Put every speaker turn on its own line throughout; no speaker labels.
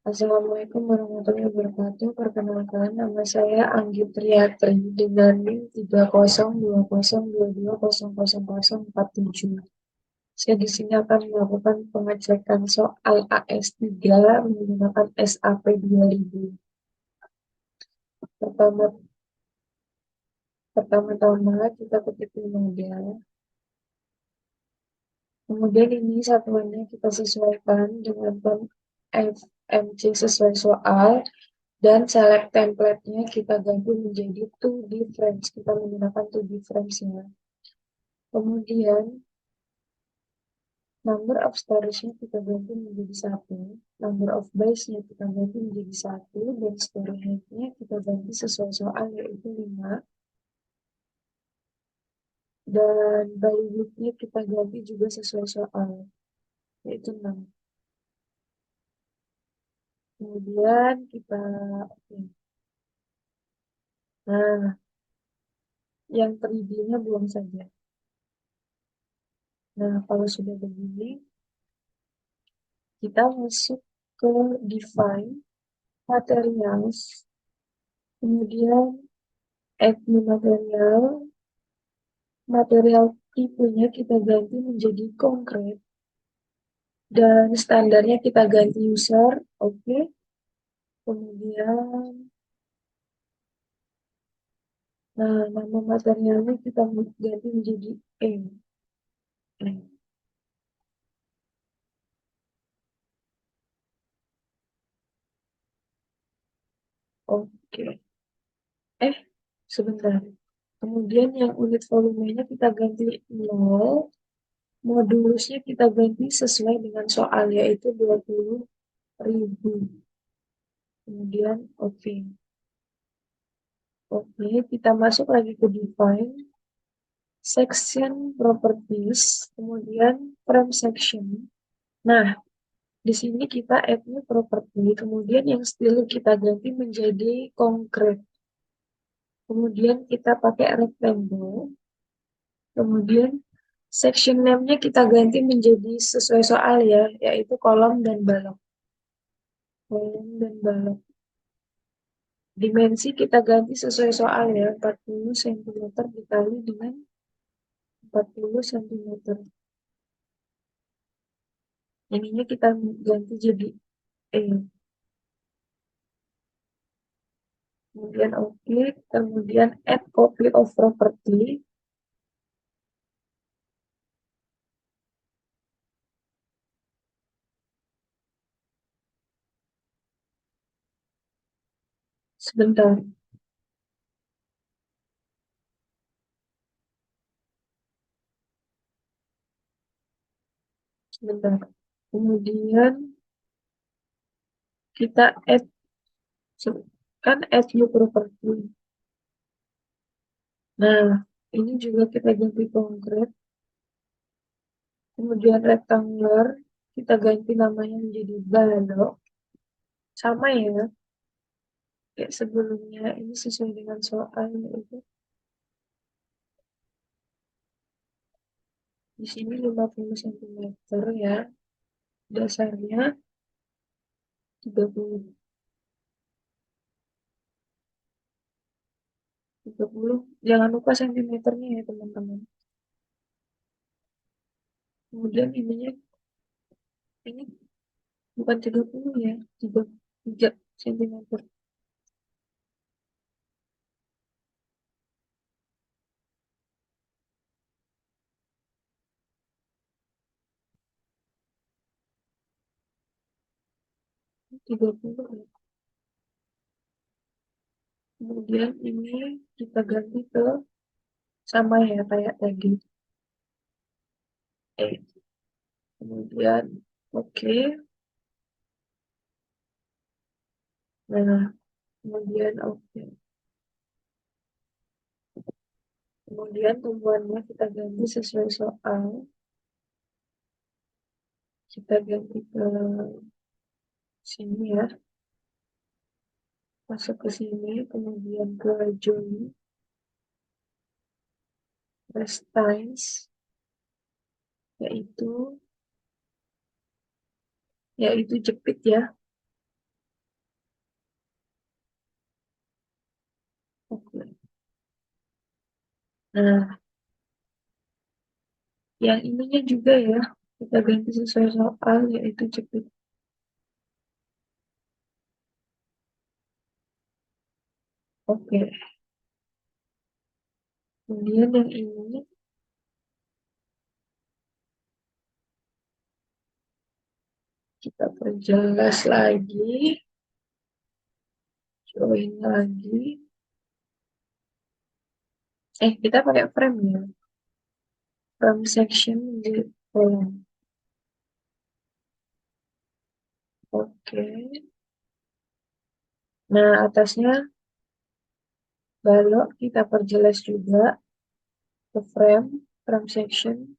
Assalamualaikum warahmatullahi wabarakatuh. Perkenalkan, nama saya Anggi Triatri dengan NIM 3020220047. Saya di sini akan melakukan pengecekan soal AS3 menggunakan SAP 2000. Pertama, pertama-tama kita ketik model. Kemudian ini satuannya kita sesuaikan dengan FMC sesuai soal. Dan select template-nya kita ganti menjadi 2D frames. Kita menggunakan 2D frames-nya. Kemudian, number of storage-nya kita ganti menjadi 1. Number of bytes-nya kita ganti menjadi 1. Dan story height-nya kita ganti sesuai soal, yaitu 5. Dan value width-nya kita ganti juga sesuai soal, yaitu 6. Kemudian kita... Nah, yang 3D-nya buang saja. Nah, kalau sudah begini, kita masuk ke define materials, kemudian add new material, material tipenya kita ganti menjadi konkret, dan standarnya kita ganti user, oke. Kemudian, nah, nama materialnya kita ganti menjadi M. Oke. Sebentar. Kemudian yang unit volumenya kita ganti 0, modulusnya kita ganti sesuai dengan soal, yaitu 20.000. Kemudian oke. Oke, kita masuk lagi ke define, section properties, kemudian frame section. Nah, di sini kita add new property, kemudian yang style kita ganti menjadi konkret. Kemudian kita pakai rectangle, kemudian section name-nya kita ganti menjadi sesuai soal ya, yaitu kolom dan balok. Kolom dan balok. Dimensi kita ganti sesuai soal ya, 40 cm dikali dengan 40 cm. Ininya kita ganti jadi E. Kemudian oke, kemudian add copy of property. Sebentar, sebentar. Kemudian kita add, kan add new property. Nah, ini juga kita ganti konkret. Kemudian rectangular, kita ganti namanya menjadi balok. Sama ya, kayak sebelumnya, ini sesuai dengan soal itu. Di sini 50 cm ya, dasarnya 30. 30. Jangan lupa sentimeternya ya teman-teman. Kemudian ini bukan 30 ya, 3 cm. 30 ya. Kemudian ini kita ganti ke sama ya kayak tadi. Kemudian oke. Nah, kemudian oke. Kemudian tumbuhannya kita ganti sesuai soal. Kita ganti ke sini ya. Masuk ke sini, kemudian ke join, restines, yaitu jepit ya. Nah, yang ininya juga ya, kita ganti sesuai soal, yaitu cepet. Oke, kemudian yang ini kita perjelas lagi, join lagi. Kita pakai frame ya, frame section di column. Oke, nah atasnya balok kita perjelas juga ke frame section,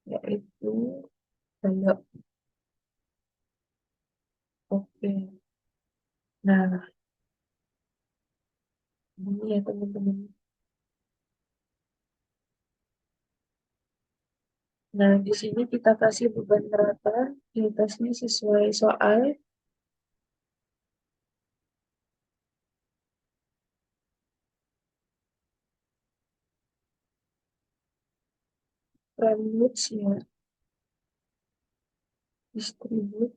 yaitu balok. Oke, nah ini ya teman-teman. Nah, di sini kita kasih beban rata di atasnya sesuai soal. Frame width ya, distribute.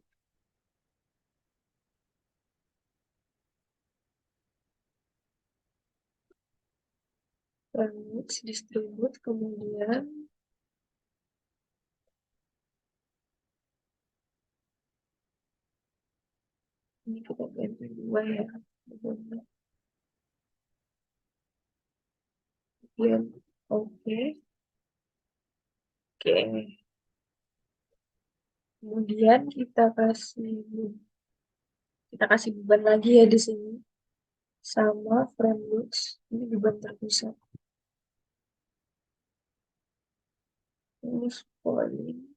Frame width distribute, kemudian ini kita ganti dua ya. Kemudian oke. Oke. Kemudian kita kasih beban lagi ya di sini sama frame width. Ini beban terpusat. Terus point.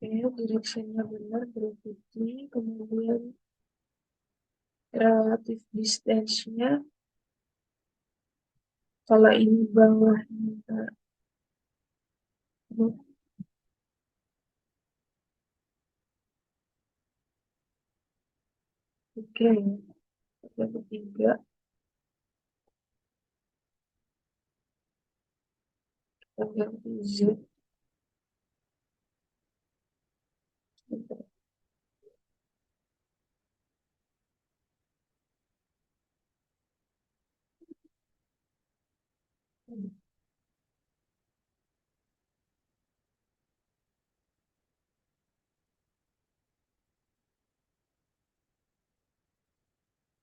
Directionnya benar, gravity, kemudian relative distance-nya, kalau ini bawahnya, oke, yang ketiga, kita ganti Z,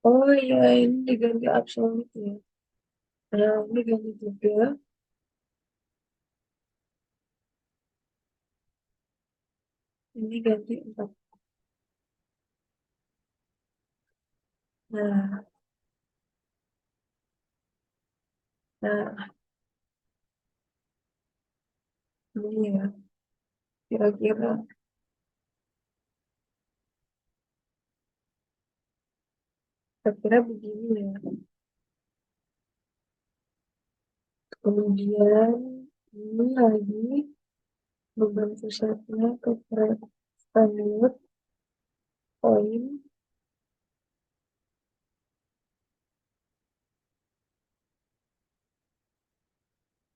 oh iya ini diganti absolut ya, nah ini ganti juga, ini ganti 4. Nah, nah ini ya, kira-kira kira-kira begini ya. Kemudian ini lagi beban pusatnya ke Frankfurt point,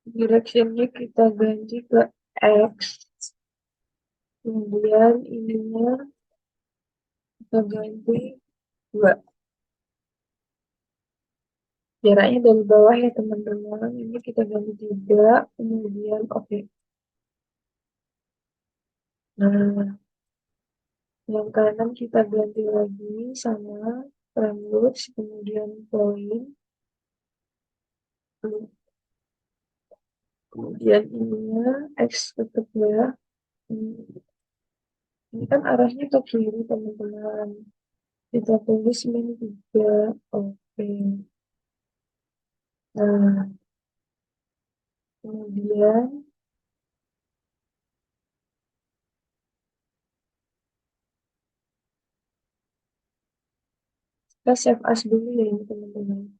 directionnya kita ganti ke X, kemudian ininya kita ganti 2. Jaraknya dari bawah ya teman-teman, ini kita ganti 3, kemudian oke. Nah, yang kanan kita ganti lagi sama frame width, kemudian point, kemudian ininya X tetap ya. Ini kan arahnya ke kiri teman-teman. Kita tulis min 3. Oke. Nah, kemudian kita save as dulu ya ini teman-teman.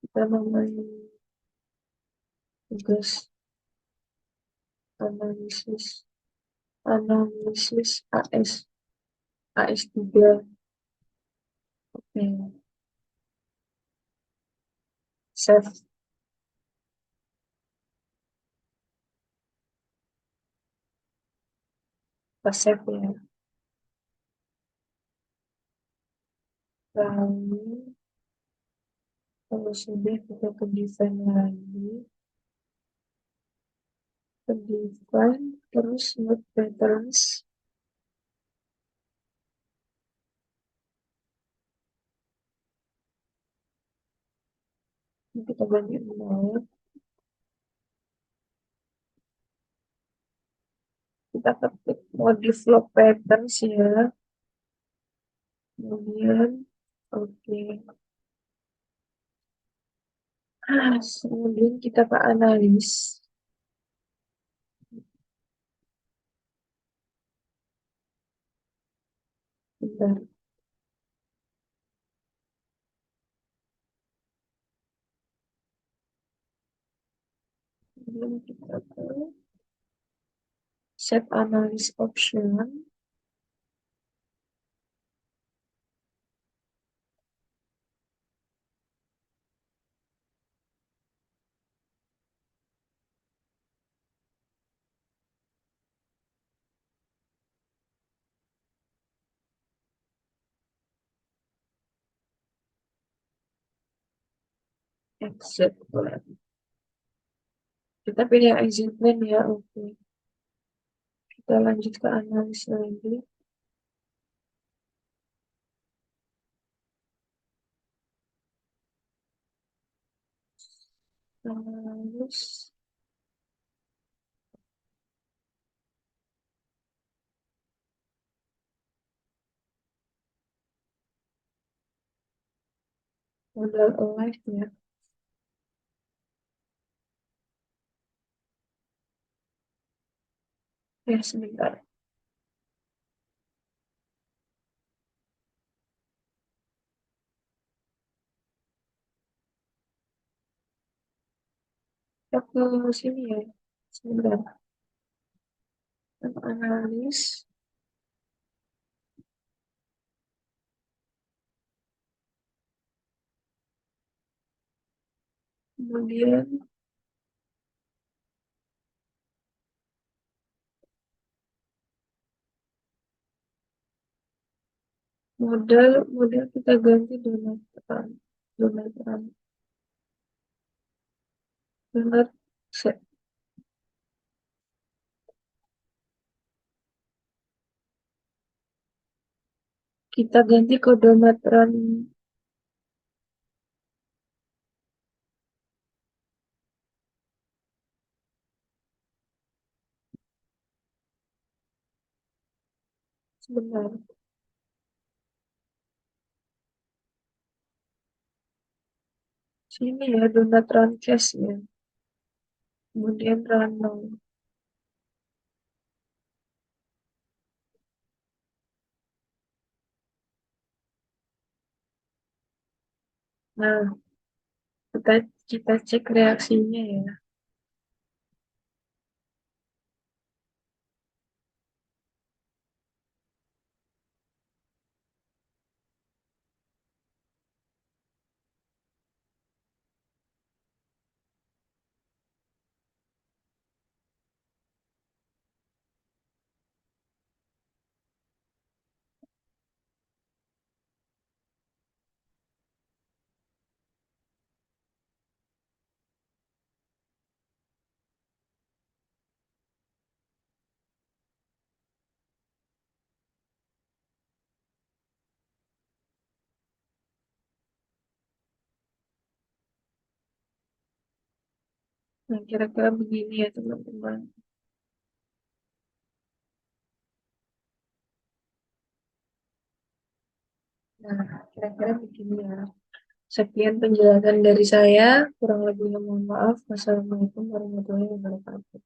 Kita namain tugas analisis analisis AS3. Oke, save. Kita save ya. Lalu kalau sudah kita ke design lagi, ke design terus load patterns. Ini kita ganti mode. Kita ketik modif load patterns ya. Kemudian oke. Kemudian kita ke analis. Bentar. Kemudian kita ke set analysis option. Exit plan. Kita pilih yang exit plan ya. Oke. Kita lanjut ke analis lagi. Analis. Modal alive ya. Ya sebentar. Kita ke sini ya. Sebentar. Analis. Kemudian modal kita ganti donat run. Donat run. Donat set. Kita ganti ke donat run. Sebentar. Sini ya donat run cache ya. Kemudian run now. Nah, kita cek reaksinya ya. Nah, kira-kira begini ya teman-teman. Nah, kira-kira begini ya. Sekian penjelasan dari saya. Kurang lebihnya mohon maaf. Wassalamualaikum warahmatullahi wabarakatuh.